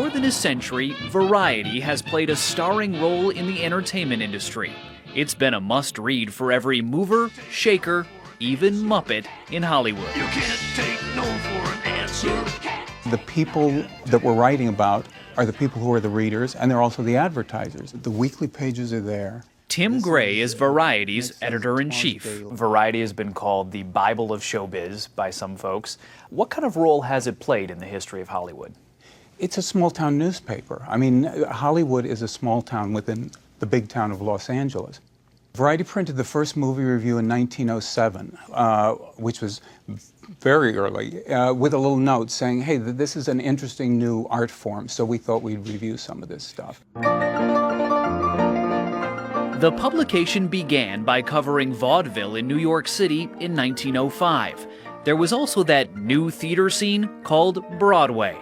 more than a century, Variety has played a starring role in the entertainment industry. It's been a must-read for every mover, shaker, even Muppet in Hollywood. You can't take no for an answer. The people that we're writing about are the people who are the readers, and they're also the advertisers. The weekly pages are there. Tim Gray is Variety's editor-in-chief. Variety has been called the Bible of showbiz by some folks. What kind of role has it played in the history of Hollywood? It's a small-town newspaper. I mean, Hollywood is a small town within the big town of Los Angeles. Variety printed the first movie review in 1907, which was very early, with a little note saying, hey, this is an interesting new art form, so we thought we'd review some of this stuff. The publication began by covering vaudeville in New York City in 1905. There was also that new theater scene called Broadway.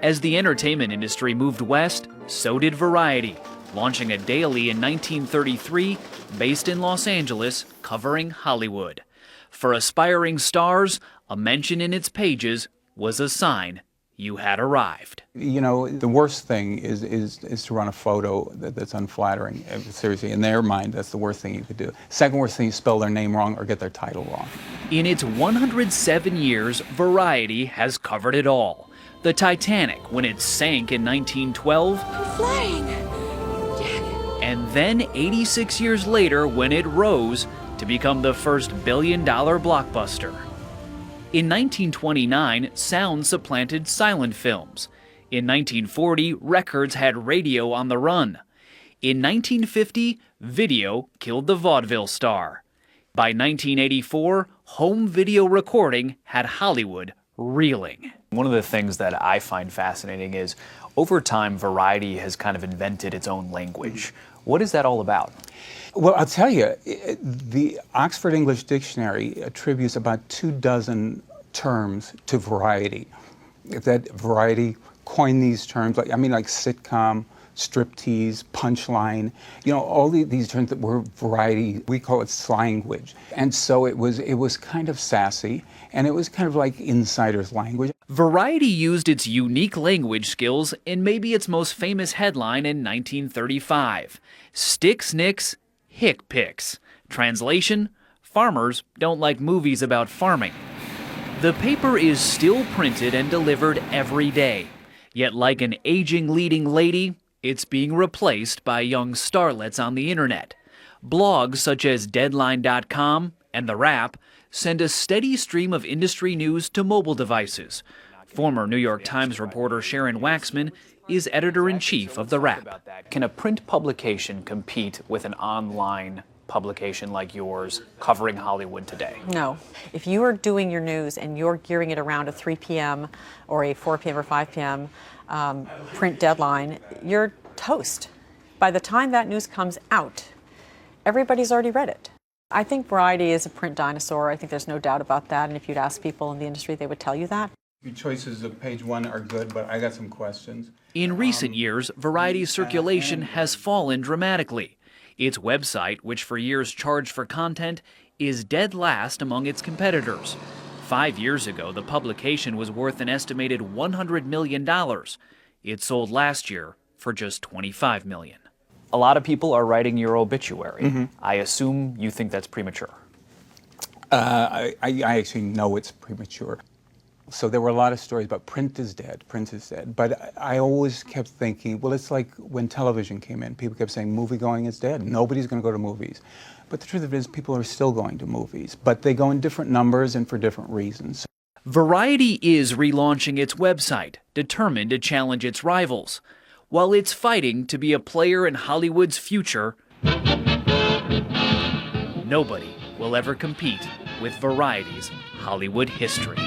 As the entertainment industry moved west, so did Variety, launching a daily in 1933 based in Los Angeles, covering Hollywood. For aspiring stars, a mention in its pages was a sign you had arrived. You know, the worst thing is to run a photo that's unflattering. Seriously, in their mind, that's the worst thing you could do. Second worst thing is spell their name wrong or get their title wrong. In its 107 years, Variety has covered it all. The Titanic, when it sank in 1912. We're flying. And then 86 years later, when it rose to become the first billion-dollar blockbuster. In 1929, sound supplanted silent films. In 1940, records had radio on the run. In 1950, video killed the vaudeville star. By 1984, home video recording had Hollywood reeling. One of the things that I find fascinating is, over time, Variety has kind of invented its own language. What is that all about? Well, I'll tell you, the Oxford English Dictionary attributes about 24 terms to Variety. That Variety coined these terms, like sitcom, striptease, punchline, you know, all these terms that were Variety, we call it slanguage. And so it was kind of sassy, and it was kind of like insider's language. Variety used its unique language skills in maybe its most famous headline in 1935. Sticks, nicks, hick picks. Translation, farmers don't like movies about farming. The paper is still printed and delivered every day. Yet like an aging leading lady, it's being replaced by young starlets on the internet. Blogs such as Deadline.com and The Wrap send a steady stream of industry news to mobile devices. Former New York Times reporter Sharon Waxman is editor-in-chief of The Wrap. Can a print publication compete with an online publication like yours covering Hollywood today? No. If you are doing your news and you're gearing it around a 3 p.m. or a 4 p.m. or 5 p.m. Print deadline, you're toast. By the time that news comes out, everybody's already read it. I think Variety is a print dinosaur. I think there's no doubt about that. And if you'd ask people in the industry, they would tell you that. Your choices of page one are good, but I got some questions. In recent years, Variety's circulation has fallen dramatically. Its website, which for years charged for content, is dead last among its competitors. 5 years ago, the publication was worth an estimated $100 million. It sold last year for just $25 million. A lot of people are writing your obituary. Mm-hmm. I assume you think that's premature. I actually know it's premature. So there were a lot of stories about print is dead. But I always kept thinking, well, it's like when television came in. People kept saying movie going is dead. Nobody's going to go to movies. But the truth of it is people are still going to movies. But they go in different numbers and for different reasons. Variety is relaunching its website, determined to challenge its rivals. While it's fighting to be a player in Hollywood's future, nobody will ever compete with Variety's Hollywood history.